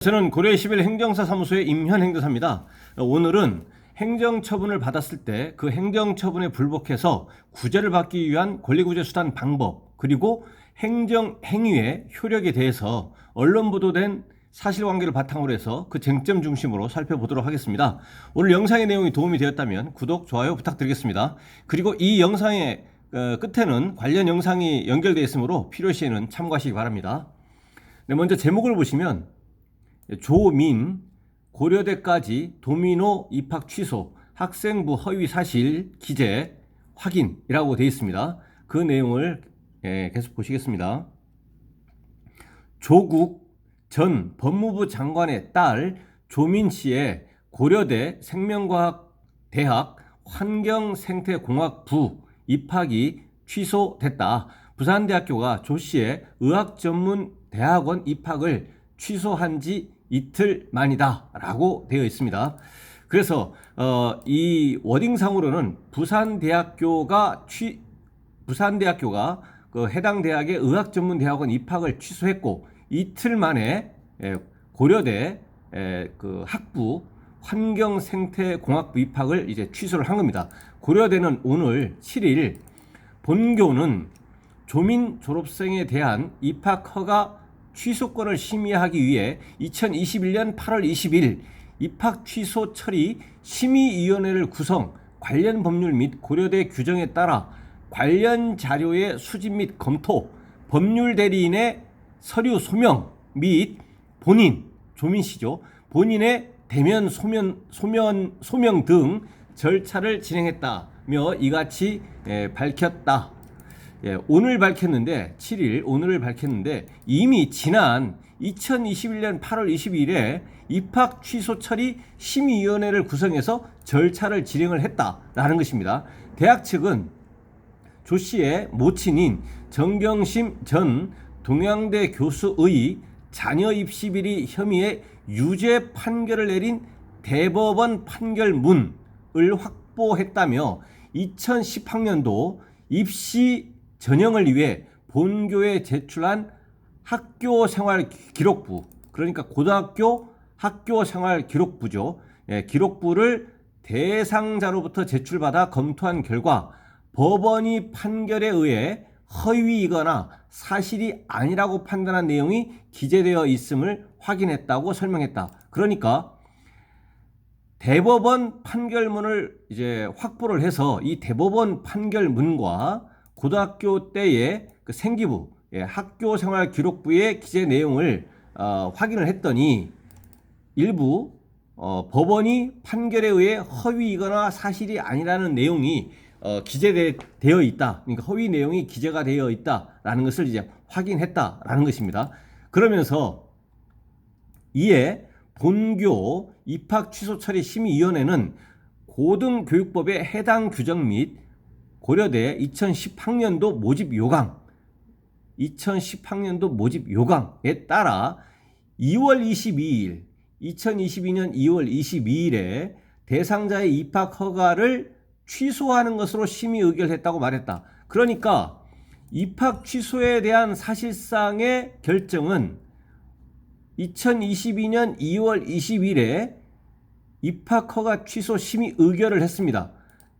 저는 고려 11 행정사 사무소의 임현 행정사입니다. 오늘은 행정처분을 받았을 때 그 행정처분에 불복해서 구제를 받기 위한 권리구제 수단 방법, 그리고 행정행위의 효력에 대해서 언론 보도된 사실관계를 바탕으로 해서 그 쟁점 중심으로 살펴보도록 하겠습니다. 오늘 영상의 내용이 도움이 되었다면 구독, 좋아요 부탁드리겠습니다. 그리고 이 영상의 끝에는 관련 영상이 연결되어 있으므로 필요시에는 참고하시기 바랍니다. 먼저 제목을 보시면 조민 고려대까지 도미노 입학 취소 학생부 허위 사실 기재 확인이라고 되어 있습니다. 그 내용을 계속 보시겠습니다. 조국 전 법무부 장관의 딸 조민 씨의 고려대 생명과학대학 환경생태공학부 입학이 취소됐다. 부산대학교가 조 씨의 의학전문대학원 입학을 취소한 지 이틀 만이다 라고 되어 있습니다. 그래서 이 워딩상으로는 부산대학교가 그 해당 대학의 의학전문대학원 입학을 취소했고 이틀 만에 고려대 그 학부 환경생태공학부 입학을 이제 취소를 한 겁니다. 고려대는 오늘 7일 본교는 조민 졸업생에 대한 입학 허가 취소권을 심의하기 위해 2021년 8월 20일 입학 취소 처리 심의위원회를 구성, 관련 법률 및 고려대 규정에 따라 관련 자료의 수집 및 검토, 법률 대리인의 서류 소명 및 본인, 조민 씨죠, 본인의 대면 소명 등 절차를 진행했다며 이같이 밝혔다. 오늘 밝혔는데 7일 오늘을 밝혔는데 이미 지난 2021년 8월 22일에 입학 취소 처리 심의위원회를 구성해서 절차를 진행을 했다라는 것입니다. 대학 측은 조 씨의 모친인 정경심 전 동양대 교수의 자녀 입시 비리 혐의의 유죄 판결을 내린 대법원 판결문을 확보했다며 2010학년도 입시 전형을 위해 본교에 제출한 학교생활기록부, 그러니까 고등학교 학교생활기록부죠. 기록부를 대상자로부터 제출받아 검토한 결과 법원이 판결에 의해 허위이거나 사실이 아니라고 판단한 내용이 기재되어 있음을 확인했다고 설명했다. 그러니까 대법원 판결문을 이제 확보를 해서 이 대법원 판결문과 고등학교 때의 그 생기부, 학교생활기록부의 기재 내용을 확인을 했더니 일부 법원이 판결에 의해 허위이거나 사실이 아니라는 내용이 기재되어 있다. 그러니까 허위 내용이 기재가 되어 있다라는 것을 이제 확인했다라는 것입니다. 그러면서 이에 본교 입학 취소 처리 심의위원회는 고등교육법의 해당 규정 및 고려대 2010학년도 모집 요강, 2010학년도 모집 요강에 따라 2022년 2월 22일에 대상자의 입학 허가를 취소하는 것으로 심의 의결했다고 말했다. 그러니까 입학 취소에 대한 사실상의 결정은 2022년 2월 20일에 입학 허가 취소 심의 의결을 했습니다.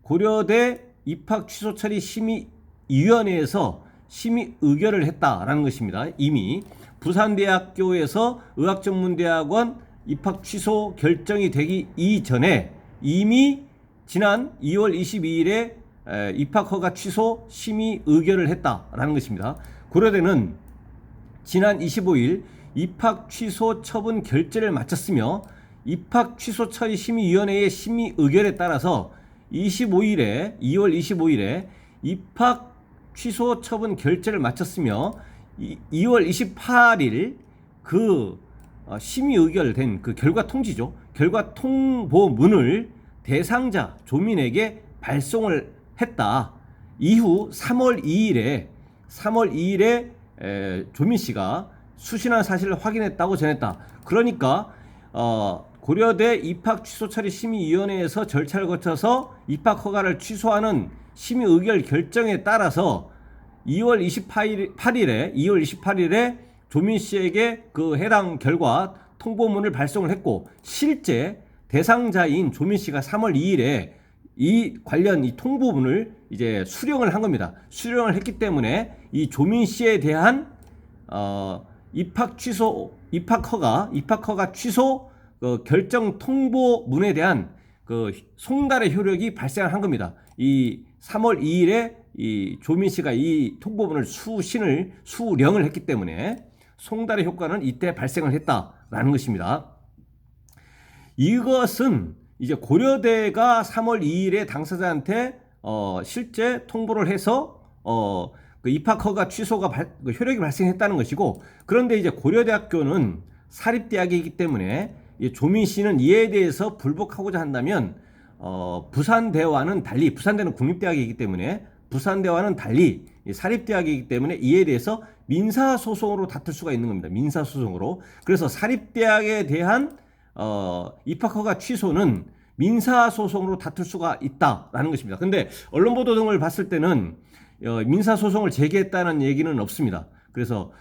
고려대 입학 취소 처리 심의위원회에서 심의 의결을 했다라는 것입니다. 이미 부산대학교에서 의학전문대학원 입학 취소 결정이 되기 이전에 이미 지난 2월 22일에 입학 허가 취소 심의 의결을 했다라는 것입니다. 고려대는 지난 25일 입학 취소 처분 결재를 마쳤으며 입학 취소 처리 심의위원회의 심의 의결에 따라서 2월 25일에 입학 취소 처분 결재를 마쳤으며 2월 28일 그 심의 의결된 그 결과 통지죠. 결과 통보문을 대상자 조민에게 발송을 했다. 이후 3월 2일에 조민 씨가 수신한 사실을 확인했다고 전했다. 그러니까 고려대 입학 취소 처리 심의위원회에서 절차를 거쳐서 입학 허가를 취소하는 심의 의결 결정에 따라서 2월 28일에 조민 씨에게 그 해당 결과 통보문을 발송을 했고, 실제 대상자인 조민 씨가 3월 2일에 이 관련 이 통보문을 이제 수령을 한 겁니다. 수령을 했기 때문에 이 조민 씨에 대한 입학 허가 취소 결정 통보문에 대한 그 송달의 효력이 발생을 한 겁니다. 이 3월 2일에 이 조민 씨가 이 통보문을 수령을 했기 때문에 송달의 효과는 이때 발생을 했다라는 것입니다. 이것은 이제 고려대가 3월 2일에 당사자한테 실제 통보를 해서 그 입학 허가 취소가 그 효력이 발생했다는 것이고, 그런데 이제 고려대학교는 사립대학이기 때문에 조민 씨는 이에 대해서 불복하고자 한다면 부산대와는 달리, 부산대는 국립대학이기 때문에 부산대와는 달리 사립대학이기 때문에 이에 대해서 민사소송으로 다툴 수가 있는 겁니다. 민사소송으로. 그래서 사립대학에 대한 입학허가 취소는 민사소송으로 다툴 수가 있다라는 것입니다. 근데 언론 보도 등을 봤을 때는 민사소송을 제기했다는 얘기는 없습니다. 그래서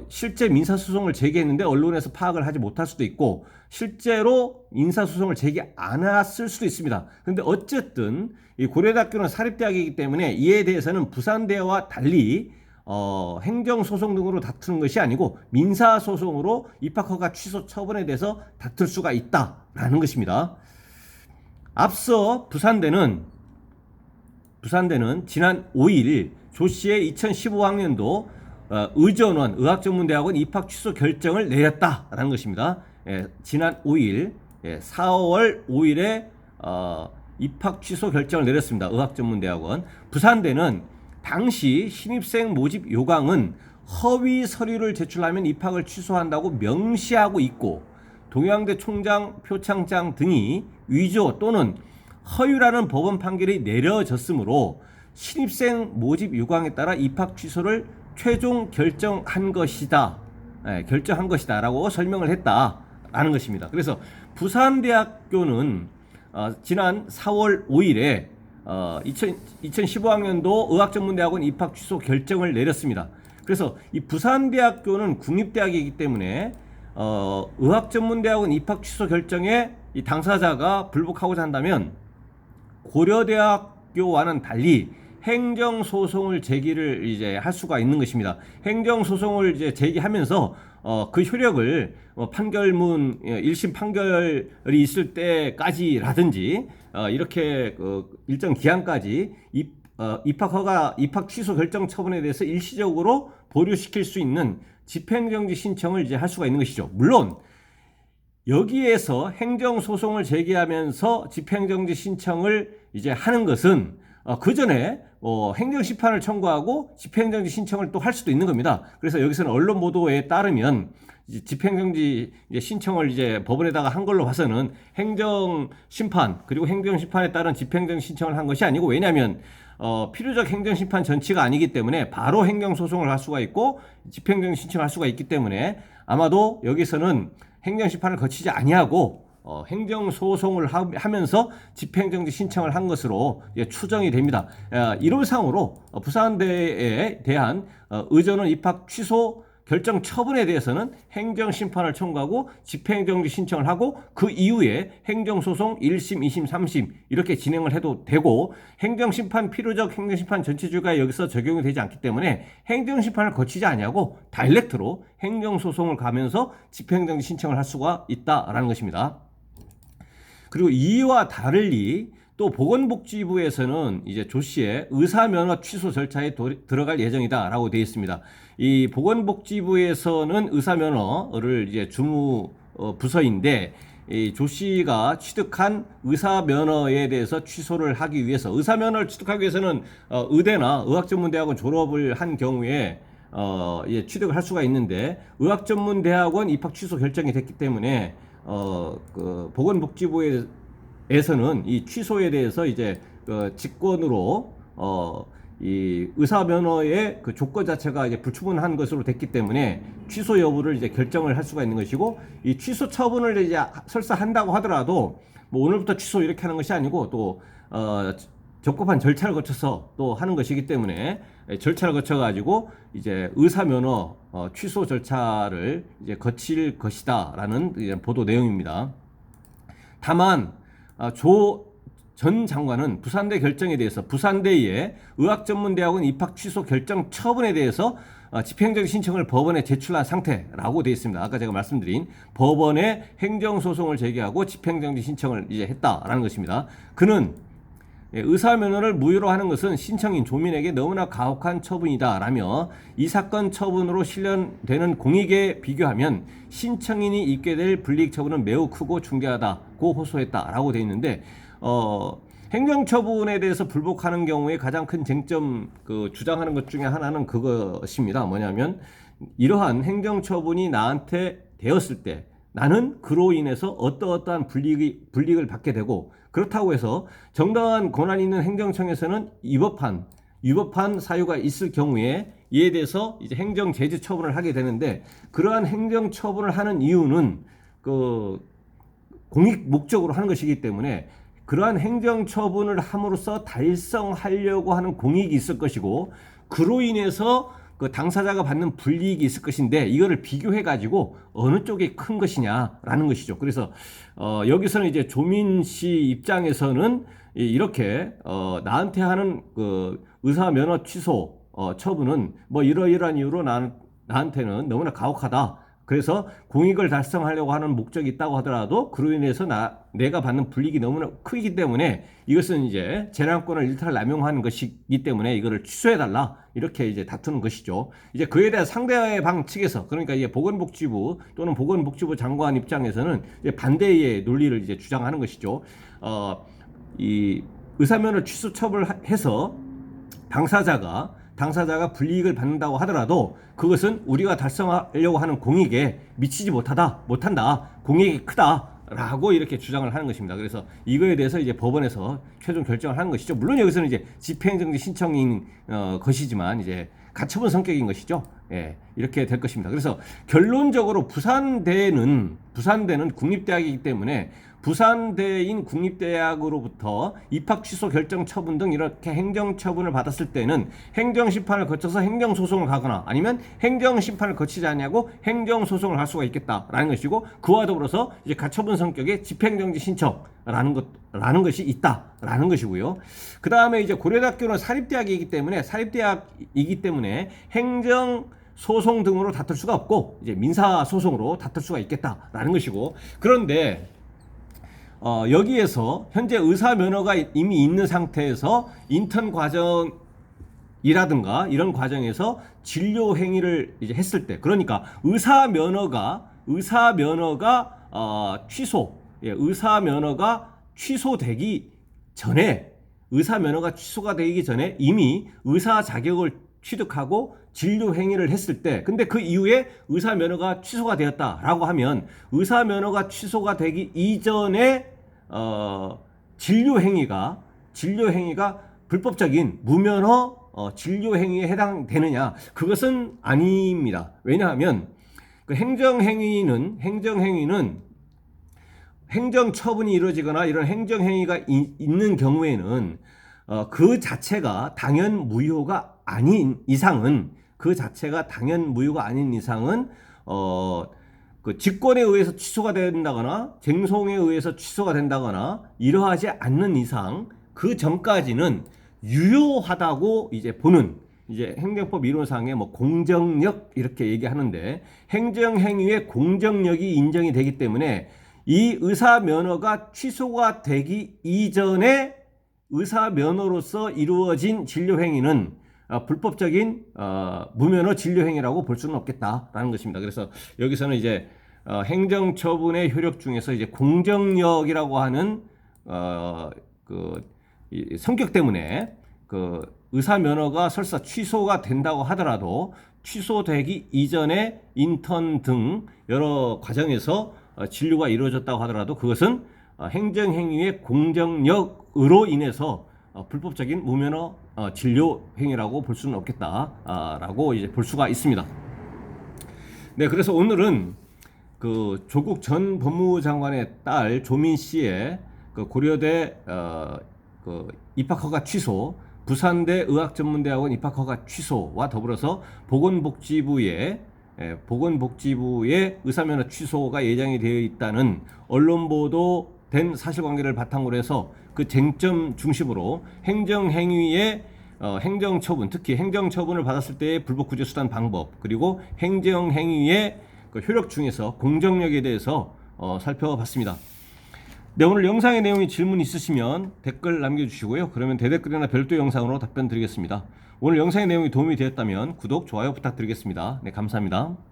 실제 민사소송을 제기했는데 언론에서 파악을 하지 못할 수도 있고, 실제로 민사소송을 제기 안 했을 수도 있습니다. 근데 어쨌든 이 고려대학교는 사립대학이기 때문에 이에 대해서는 부산대와 달리 행정소송 등으로 다투는 것이 아니고 민사소송으로 입학허가 취소 처분에 대해서 다툴 수가 있다라는 것입니다. 앞서 부산대는 지난 5일 조 씨의 2015학년도 의전원 의학전문대학원 입학 취소 결정을 내렸다라는 것입니다. 지난 5일 4월 5일에 입학 취소 결정을 내렸습니다. 의학전문대학원. 부산대는 당시 신입생 모집 요강은 허위 서류를 제출하면 입학을 취소한다고 명시하고 있고, 동양대 총장 표창장 등이 위조 또는 허위라는 법원 판결이 내려졌으므로 신입생 모집 요강에 따라 입학 취소를 최종 결정한 것이다. 결정한 것이다라고 설명을 했다라는 것입니다. 그래서 부산대학교는 지난 4월 5일에 2015학년도 의학전문대학원 입학 취소 결정을 내렸습니다. 그래서 이 부산대학교는 국립대학이기 때문에 의학전문대학원 입학 취소 결정에 이 당사자가 불복하고자 한다면 고려대학교와는 달리 행정소송을 제기를 이제 할 수가 있는 것입니다. 행정소송을 이제 제기하면서 그 효력을 판결문 1심 판결이 있을 때까지라든지 이렇게 일정 기한까지 입학 취소 결정 처분에 대해서 일시적으로 보류시킬 수 있는 집행정지 신청을 이제 할 수가 있는 것이죠. 물론 여기에서 행정소송을 제기하면서 집행정지 신청을 이제 하는 것은 그 전에 행정심판을 청구하고 집행정지 신청을 또 할 수도 있는 겁니다. 그래서 여기서는 언론 보도에 따르면 집행정지 신청을 이제 법원에다가 한 걸로 봐서는 행정심판 그리고 행정심판에 따른 집행정지 신청을 한 것이 아니고, 왜냐하면 필요적 행정심판 전치가 아니기 때문에 바로 행정소송을 할 수가 있고 집행정지 신청을 할 수가 있기 때문에 아마도 여기서는 행정심판을 거치지 아니하고 행정소송을 하면서 집행정지 신청을 한 것으로 추정이 됩니다. 이런 상으로 부산대에 대한 의전원 입학 취소 결정 처분에 대해서는 행정심판을 청구하고 집행정지 신청을 하고 그 이후에 행정소송 1심, 2심, 3심 이렇게 진행을 해도 되고, 행정심판 필요적 행정심판 전체주의가 여기서 적용이 되지 않기 때문에 행정심판을 거치지 아니하고 다이렉트로 행정소송을 가면서 집행정지 신청을 할 수가 있다라는 것입니다. 그리고 이와 달리 또 보건복지부에서는 이제 조 씨의 의사면허 취소 절차에 들어갈 예정이다라고 되어 있습니다. 이 보건복지부에서는 의사면허를 이제 주무 부서인데, 이 조 씨가 취득한 의사면허에 대해서 취소를 하기 위해서, 의사면허를 취득하기 위해서는 의대나 의학전문대학원 졸업을 한 경우에 취득을 할 수가 있는데, 의학전문대학원 입학 취소 결정이 됐기 때문에 그 보건복지부에서는 이 취소에 대해서 이제 직권으로 이 의사면허의 그 조건 자체가 이제 불충분한 것으로 됐기 때문에 취소 여부를 이제 결정을 할 수가 있는 것이고, 이 취소 처분을 이제 설사 한다고 하더라도 뭐 오늘부터 취소 이렇게 하는 것이 아니고 또 적법한 절차를 거쳐서 또 하는 것이기 때문에 절차를 거쳐 가지고 이제 의사 면허 취소 절차를 이제 거칠 것이다라는 보도 내용입니다. 다만 조 전 장관은 부산대 결정에 대해서 부산대의 의학전문대학원 입학 취소 결정 처분에 대해서 집행정 신청을 법원에 제출한 상태라고 되어 있습니다. 아까 제가 말씀드린 법원에 행정소송을 제기하고 집행정지 신청을 이제 했다라는 것입니다. 그는 의사 면허를 무효로 하는 것은 신청인 조민에게 너무나 가혹한 처분이다라며 이 사건 처분으로 실현되는 공익에 비교하면 신청인이 입게 될 불이익 처분은 매우 크고 중대하다고 호소했다라고 되어 있는데 행정처분에 대해서 불복하는 경우에 가장 큰 쟁점 주장하는 것 중에 하나는 그것입니다. 뭐냐면 이러한 행정처분이 나한테 되었을 때 나는 그로 인해서 어떠한 불이익을 받게 되고 그렇다고 해서 정당한 권한이 있는 행정청에서는 위법한 사유가 있을 경우에 이에 대해서 이제 행정 제재 처분을 하게 되는데 그러한 행정 처분을 하는 이유는 공익 목적으로 하는 것이기 때문에 그러한 행정 처분을 함으로써 달성하려고 하는 공익이 있을 것이고 그로 인해서 그 당사자가 받는 불이익이 있을 것인데 이거를 비교해 가지고 어느 쪽이 큰 것이냐라는 것이죠. 그래서 여기서는 이제 조민 씨 입장에서는 이렇게 나한테 하는 그 의사 면허 취소 처분은 뭐 이러이러한 이유로 나한테는 너무나 가혹하다. 그래서 공익을 달성하려고 하는 목적이 있다고 하더라도 그로 인해서 내가 받는 불이익이 너무나 크기 때문에 이것은 이제 재량권을 일탈 남용하는 것이기 때문에 이거를 취소해달라 이렇게 이제 다투는 것이죠. 이제 그에 대한 상대방 측에서 그러니까 이제 보건복지부 또는 보건복지부 장관 입장에서는 이제 반대의 논리를 이제 주장하는 것이죠. 이 의사면허 취소 처벌해서 당사자가 불이익을 받는다고 하더라도 그것은 우리가 달성하려고 하는 공익에 미치지 못한다. 공익이 크다라고 이렇게 주장을 하는 것입니다. 그래서 이거에 대해서 이제 법원에서 최종 결정을 하는 것이죠. 물론 여기서는 이제 집행정지 신청인 것이지만 이제 가처분 성격인 것이죠. 예, 이렇게 될 것입니다. 그래서 결론적으로 부산대는 국립대학이기 때문에 부산대인 국립대학으로부터 입학 취소 결정 처분 등 이렇게 행정처분을 받았을 때는 행정심판을 거쳐서 행정소송을 가거나 아니면 행정심판을 거치지 않냐고 행정소송을 할 수가 있겠다라는 것이고 그와 더불어서 이제 가처분 성격의 집행정지 신청라는 것이 있다라는 것이고요. 그 다음에 이제 고려대학교는 사립대학이기 때문에 행정 소송 등으로 다툴 수가 없고 이제 민사 소송으로 다툴 수가 있겠다라는 것이고 그런데 여기에서 현재 의사 면허가 이미 있는 상태에서 인턴 과정이라든가 이런 과정에서 진료 행위를 이제 했을 때 그러니까 의사 면허가 취소되기 전에 이미 의사 자격을 취득하고 진료 행위를 했을 때 근데 그 이후에 의사 면허가 취소가 되었다라고 하면 의사 면허가 취소가 되기 이전에 진료 행위가 불법적인 무면허 진료 행위에 해당되느냐? 그것은 아닙니다. 왜냐하면 그 행정행위는 행정 처분이 이루어지거나 이런 행정 행위가 있는 경우에는 그 자체가 당연 무효가 아닌 이상은 그 직권에 의해서 취소가 된다거나 쟁송에 의해서 취소가 된다거나 이러하지 않는 이상 그 전까지는 유효하다고 이제 보는 이제 행정법 이론상의 뭐 공정력 이렇게 얘기하는데 행정행위의 공정력이 인정이 되기 때문에 이 의사 면허가 취소가 되기 이전에 의사 면허로서 이루어진 진료 행위는 불법적인 무면허 진료 행위라고 볼 수는 없겠다라는 것입니다. 그래서 여기서는 이제 행정처분의 효력 중에서 이제 공정력이라고 하는 그 성격 때문에 그 의사 면허가 설사 취소가 된다고 하더라도 취소되기 이전에 인턴 등 여러 과정에서 진료가 이루어졌다고 하더라도 그것은 행정행위의 공정력으로 인해서 불법적인 무면허 진료 행위라고 볼 수는 없겠다라고 이제 볼 수가 있습니다. 네, 그래서 오늘은 그 조국 전 법무부 장관의 딸 조민 씨의 그 고려대 그 입학허가 취소, 부산대 의학전문대학원 입학허가 취소와 더불어서 보건복지부의 의사면허 취소가 예정이 되어 있다는 언론 보도된 사실관계를 바탕으로 해서 그 쟁점 중심으로 행정행위의 행정처분, 특히 행정처분을 받았을 때의 불법구제 수단 방법, 그리고 행정행위의 그 효력 중에서 공정력에 대해서 살펴봤습니다. 네, 오늘 영상의 내용이 질문 있으시면 댓글 남겨주시고요. 그러면 대댓글이나 별도 영상으로 답변 드리겠습니다. 오늘 영상의 내용이 도움이 되었다면 구독, 좋아요 부탁드리겠습니다. 네, 감사합니다.